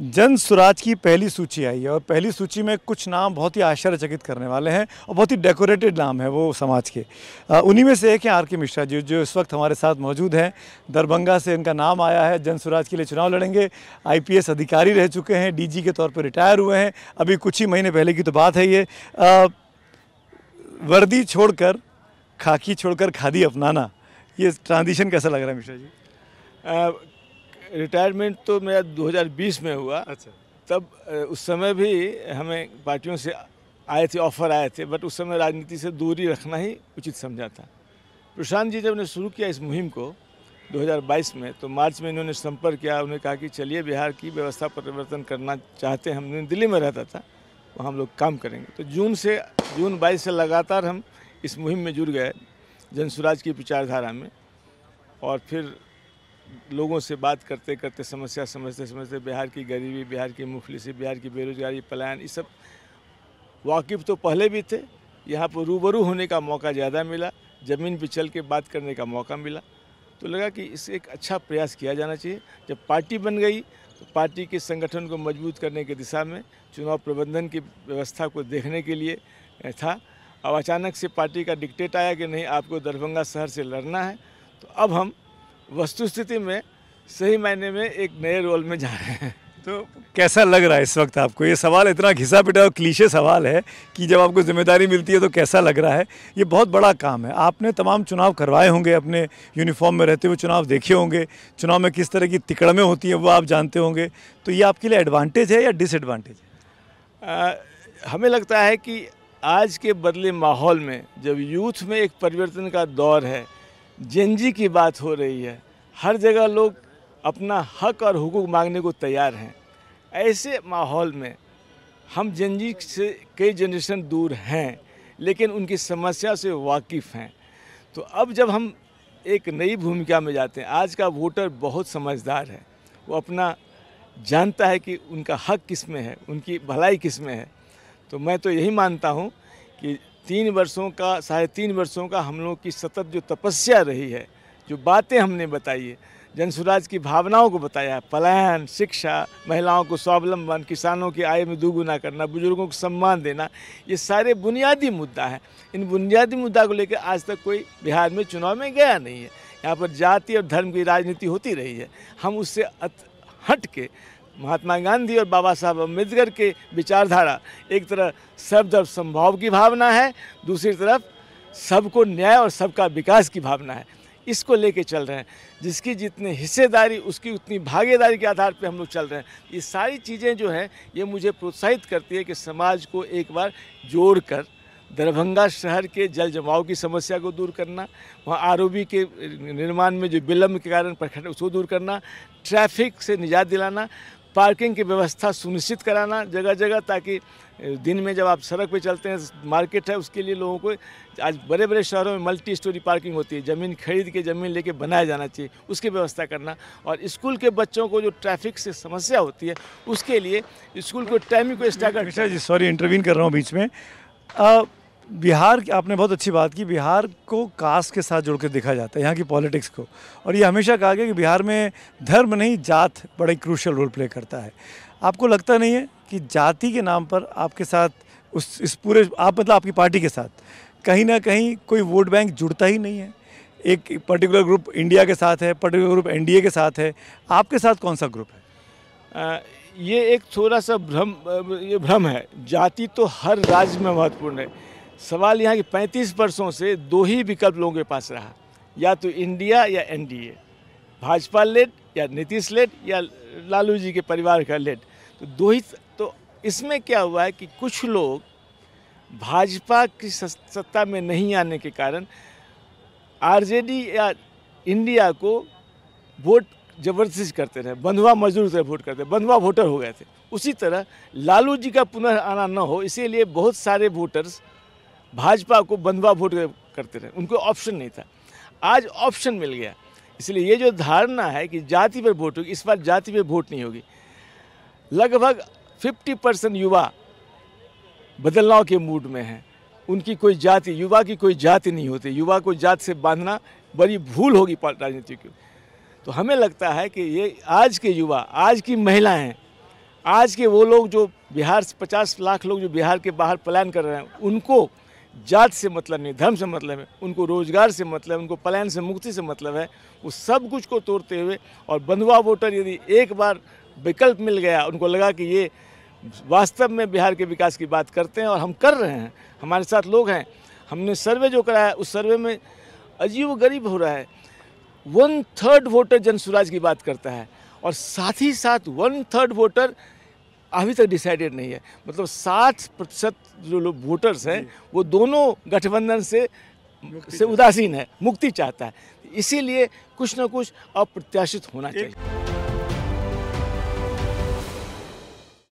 जन स्वराज की पहली सूची आई है और पहली सूची में कुछ नाम बहुत ही आश्चर्यचकित करने वाले हैं और बहुत ही डेकोरेटेड नाम है वो समाज के। उन्हीं में से एक है आर.के. मिश्रा जी, जो इस वक्त हमारे साथ मौजूद हैं। दरभंगा से इनका नाम आया है, जन स्वराज के लिए चुनाव लड़ेंगे। आईपीएस अधिकारी रह चुके हैं, डीजी के तौर पर रिटायर हुए हैं। अभी कुछ ही महीने पहले की तो बात है ये। वर्दी छोड़कर, खाकी छोड़कर खादी अपनाना, ये ट्रांजिशन कैसा लग रहा है मिश्रा जी? रिटायरमेंट तो मेरा 2020 में हुआ। अच्छा। तब उस समय भी हमें पार्टियों से आए थे, ऑफ़र आए थे, बट उस समय राजनीति से दूरी रखना ही उचित समझा था। प्रशांत जी जब ने शुरू किया इस मुहिम को 2022 में, तो मार्च में इन्होंने संपर्क किया। उन्होंने कहा कि चलिए बिहार की व्यवस्था परिवर्तन करना चाहते हैं। हम दिल्ली में रहता था, वहाँ हम लोग काम करेंगे। तो जून 22 से लगातार हम इस मुहिम में जुड़ गए, जन स्वराज की विचारधारा में। और फिर लोगों से बात करते करते, समस्या समझते समझते बिहार की गरीबी, बिहार की मुफलिसी, बिहार की बेरोजगारी, पलायन, ये सब वाकिफ़ तो पहले भी थे। यहाँ पर रूबरू होने का मौका ज़्यादा मिला, ज़मीन पर चल के बात करने का मौका मिला। तो लगा कि इससे एक अच्छा प्रयास किया जाना चाहिए। जब पार्टी बन गई तो पार्टी के संगठन को मजबूत करने की दिशा में चुनाव प्रबंधन की व्यवस्था को देखने के लिए था। अब अचानक से पार्टी का डिक्टेट आया कि नहीं, आपको दरभंगा शहर से लड़ना है। तो अब हम वस्तुस्थिति में सही मायने में एक नए रोल में जा रहे हैं। तो कैसा लग रहा है इस वक्त आपको? ये सवाल इतना घिसा पिटा और क्लीशे सवाल है कि जब आपको जिम्मेदारी मिलती है तो कैसा लग रहा है? ये बहुत बड़ा काम है। आपने तमाम चुनाव करवाए होंगे, अपने यूनिफॉर्म में रहते हुए चुनाव देखे होंगे। चुनाव में किस तरह की तिकड़में होती हैं वो आप जानते होंगे। तो ये आपके लिए एडवांटेज है या डिसएडवांटेज है? हमें लगता है कि आज के बदले माहौल में, जब यूथ में एक परिवर्तन का दौर है, जेनजी की बात हो रही है, हर जगह लोग अपना हक और हुकूक मांगने को तैयार हैं। ऐसे माहौल में हम जेनजी से कई जनरेशन दूर हैं, लेकिन उनकी समस्या से वाकिफ़ हैं। तो अब जब हम एक नई भूमिका में जाते हैं, आज का वोटर बहुत समझदार है। वो अपना जानता है कि उनका हक किस में है, उनकी भलाई किस में है। तो मैं तो यही मानता हूँ कि 3.5 वर्षों का हम लोगों की सतत जो तपस्या रही है, जो बातें हमने बताई है, जन स्वराज की भावनाओं को बताया, पलायन, शिक्षा, महिलाओं को स्वावलंबन, किसानों की आय में दोगुना करना, बुजुर्गों को सम्मान देना, ये सारे बुनियादी मुद्दा हैं। इन बुनियादी मुद्दा को लेकर आज तक कोई बिहार में चुनाव में गया नहीं है। यहाँ पर जाति और धर्म की राजनीति होती रही है। हम उससे हट के महात्मा गांधी और बाबा साहब अम्बेडकर के विचारधारा, एक तरफ सर्वधर्म समभाव की भावना है, दूसरी तरफ सबको न्याय और सबका विकास की भावना है। इसको लेके चल रहे हैं। जिसकी जितनी हिस्सेदारी, उसकी उतनी भागीदारी के आधार पे हम लोग चल रहे हैं। ये सारी चीज़ें जो हैं, ये मुझे प्रोत्साहित करती है कि समाज को एक बार जोड़कर दरभंगा शहर के जल जमाव की समस्या को दूर करना, वहाँ आरओबी के निर्माण में जो विलम्ब के कारण प्रखंड, उसको दूर करना, ट्रैफिक से निजात दिलाना, पार्किंग की व्यवस्था सुनिश्चित कराना जगह जगह, ताकि दिन में जब आप सड़क पे चलते हैं, मार्केट है, उसके लिए लोगों को, आज बड़े बड़े शहरों में मल्टी स्टोरी पार्किंग होती है, ज़मीन खरीद के ज़मीन लेके बनाया जाना चाहिए, उसकी व्यवस्था करना। और स्कूल के बच्चों को जो ट्रैफिक से समस्या होती है, उसके लिए स्कूल को टाइमिंग को stagger. Mishra ji, sorry intervene कर रहा हूँ बीच में। बिहार, आपने बहुत अच्छी बात की, बिहार को कास्ट के साथ जोड़ के देखा जाता है, यहाँ की पॉलिटिक्स को। और ये हमेशा कहा गया कि बिहार में धर्म नहीं, जात बड़ा क्रूशियल रोल प्ले करता है। आपको लगता नहीं है कि जाति के नाम पर आपके साथ इस पूरे, आप मतलब आपकी पार्टी के साथ कहीं ना कहीं कोई वोट बैंक जुड़ता ही नहीं है? एक पर्टिकुलर ग्रुप इंडिया के साथ है, पर्टिकुलर ग्रुप एनडीए के साथ है, आपके साथ कौन सा ग्रुप है? ये एक थोड़ा सा भ्रम है। जाति तो हर राज्य में महत्वपूर्ण है। सवाल यहाँ की 35 वर्षों से दो ही विकल्प लोगों के पास रहा, या तो इंडिया या एनडीए, भाजपा लेड या नीतीश लेड या लालू जी के परिवार का लेड। तो दो ही। तो इसमें क्या हुआ है कि कुछ लोग भाजपा की सत्ता में नहीं आने के कारण आरजेडी या इंडिया को वोट जबरदस्ती करते रहे, बंधुआ मजदूर से वोट करते, बंधुआ वोटर हो गए थे। उसी तरह लालू जी का पुनः आना न हो, इसीलिए बहुत सारे वोटर्स भाजपा को बंधुआ वोट करते रहे, उनको ऑप्शन नहीं था। आज ऑप्शन मिल गया, इसलिए ये जो धारणा है कि जाति पर वोट होगी, इस बार जाति पर वोट नहीं होगी। लगभग 50% युवा बदलाव के मूड में हैं। उनकी कोई जाति, युवा की कोई जाति नहीं होती। युवा को जात से बांधना बड़ी भूल होगी राजनीति की। तो हमें लगता है कि ये आज के युवा, आज की महिलाएं आज के वो लोग जो बिहार से 50 लाख लोग जो बिहार के बाहर पलायन कर रहे हैं, उनको जात से मतलब नहीं, धर्म से मतलब है, उनको रोजगार से मतलब, उनको पलायन से मुक्ति से मतलब है। वो सब कुछ को तोड़ते हुए और बंधुआ वोटर यदि एक बार विकल्प मिल गया, उनको लगा कि ये वास्तव में बिहार के विकास की बात करते हैं और हम कर रहे हैं, हमारे साथ लोग हैं। हमने सर्वे जो कराया उस सर्वे में अजीब गरीब हो रहा है। 1/3 वोटर जन स्वराज की बात करता है और साथ ही साथ 1/3 वोटर अभी तक डिसाइडेड नहीं है। मतलब 60% जो लोग वोटर्स हैं वो दोनों गठबंधन से उदासीन है, मुक्ति चाहता है। इसीलिए कुछ ना कुछ अप्रत्याशित होना चाहिए।